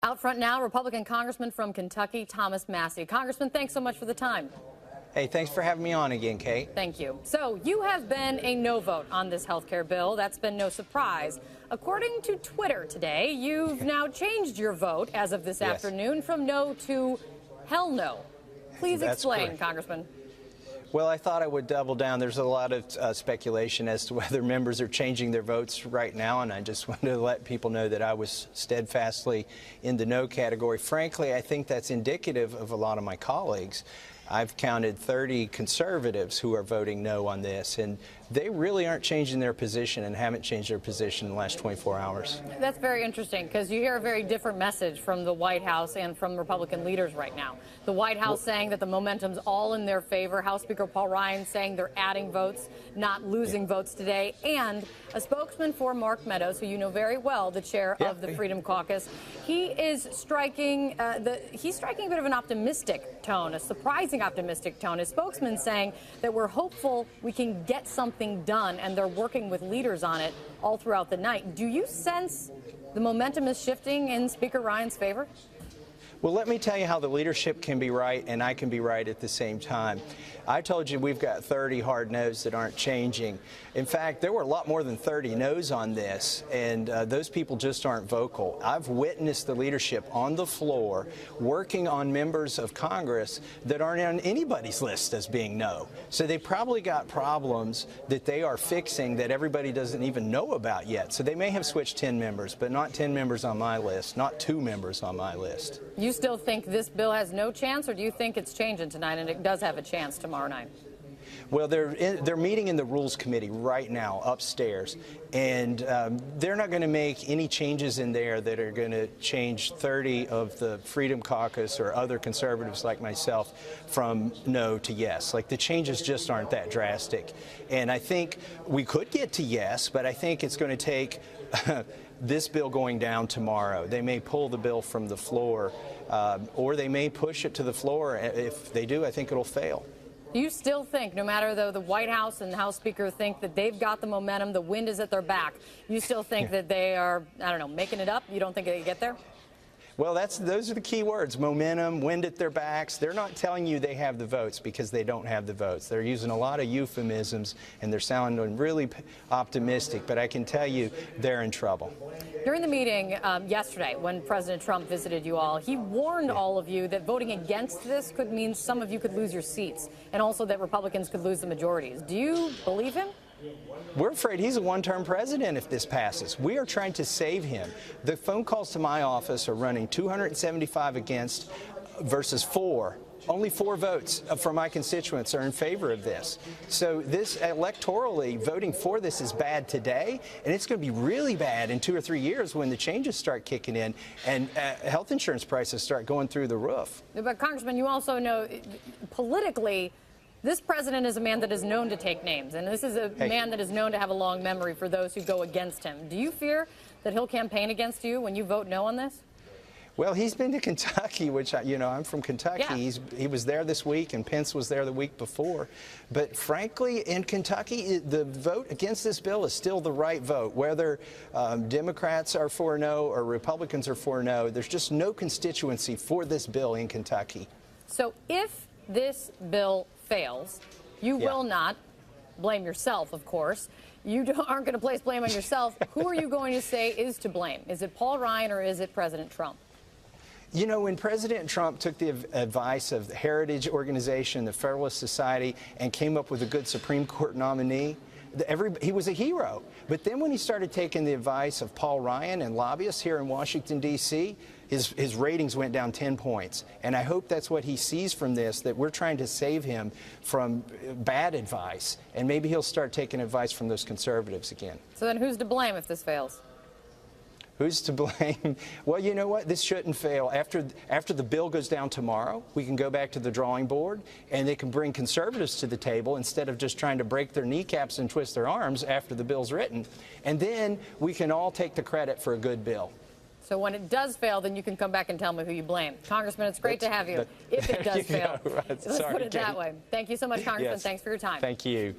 Out front now, Republican Congressman from Kentucky, Thomas Massie. Congressman, thanks so much for the time. Hey, thanks for having me on again, Kate. Thank you. So you have been a no vote on this health care bill. That's been no surprise. According to Twitter today, you've now changed your vote as of this afternoon from no to hell no. Please explain, correct. Congressman. Well, I thought I would double down. There's a lot of speculation as to whether members are changing their votes right now, and I just wanted to let people know that I was steadfastly in the no category. Frankly, I think that's indicative of a lot of my colleagues. I've counted 30 conservatives who are voting no on this, and they really aren't changing their position and haven't changed their position in the last 24 hours. That's very interesting because you hear a very different message from the White House and from Republican leaders right now. The White House saying that the momentum's all in their favor. House Speaker Paul Ryan saying they're adding votes, not losing votes today. And a spokesman for Mark Meadows, who you know very well, the chair of the Freedom Caucus, he is striking a bit of an optimistic tone, a surprising optimistic tone. His spokesman saying that we're hopeful we can get something done, and they're working with leaders on it all throughout the night. Do you sense the momentum is shifting in Speaker Ryan's favor? Well, let me tell you how the leadership can be right and I can be right at the same time. I told you we've got 30 hard no's that aren't changing. In fact, there were a lot more than 30 no's on this, and those people just aren't vocal. I've witnessed the leadership on the floor working on members of Congress that aren't on anybody's list as being no. So they probably got problems that they are fixing that everybody doesn't even know about yet. So they may have switched 10 members, but not 10 members on my list, not 2 members on my list. You still think this bill has no chance, or do you think it's changing tonight and it does have a chance tomorrow night? Well, they're meeting in the Rules Committee right now upstairs, and they're not going to make any changes in there that are going to change 30 of the Freedom Caucus or other conservatives like myself from no to yes. Like, the changes just aren't that drastic. And I think we could get to yes, but I think it's going to take this bill going down tomorrow. They may pull the bill from the floor, or they may push it to the floor. If they do, I think it'll fail. Do you still think, no matter though the White House and the House Speaker think that they've got the momentum, the wind is at their back, you still think that they are, I don't know, making it up? You don't think they get there? Well, those are the key words: momentum, wind at their backs. They're not telling you they have the votes because they don't have the votes. They're using a lot of euphemisms, and they're sounding really optimistic, but I can tell you they're in trouble. During the meeting yesterday, when President Trump visited you all, he warned all of you that voting against this could mean some of you could lose your seats, and also that Republicans could lose the majorities. Do you believe him? We're afraid he's a one-term president if this passes. We are trying to save him. The phone calls to my office are running 275 against versus 4. Only 4 votes from my constituents are in favor of this. So this electorally, voting for this is bad today, and it's going to be really bad in 2 or 3 years when the changes start kicking in and health insurance prices start going through the roof. But, Congressman, you also know politically, this president is a man that is known to take names, and this is a man that is known to have a long memory for those who go against him. Do you fear that he'll campaign against you when you vote no on this? Well, he's been to Kentucky, which, I'm from Kentucky. Yeah. He was there this week, and Pence was there the week before. But frankly, in Kentucky, the vote against this bill is still the right vote. Whether Democrats are for no or Republicans are for no, there's just no constituency for this bill in Kentucky. So if this bill fails, you will not blame yourself, of course. You aren't going to place blame on yourself. Who are you going to say is to blame? Is it Paul Ryan or is it President Trump? You know, when President Trump took the advice of the Heritage Organization, the Federalist Society, and came up with a good Supreme Court nominee, he was a hero. But then when he started taking the advice of Paul Ryan and lobbyists here in Washington, D.C., his ratings went down 10 points. And I hope that's what he sees from this, that we're trying to save him from bad advice. And maybe he'll start taking advice from those conservatives again. So then who's to blame if this fails? Who's to blame? Well, you know what? This shouldn't fail. After the bill goes down tomorrow, we can go back to the drawing board, and they can bring conservatives to the table instead of just trying to break their kneecaps and twist their arms after the bill's written. And then we can all take the credit for a good bill. So when it does fail, then you can come back and tell me who you blame. Congressman, it's great to have you. If it does fail. Let's put it that way. Thank you so much, Congressman. Yes. Thanks for your time. Thank you.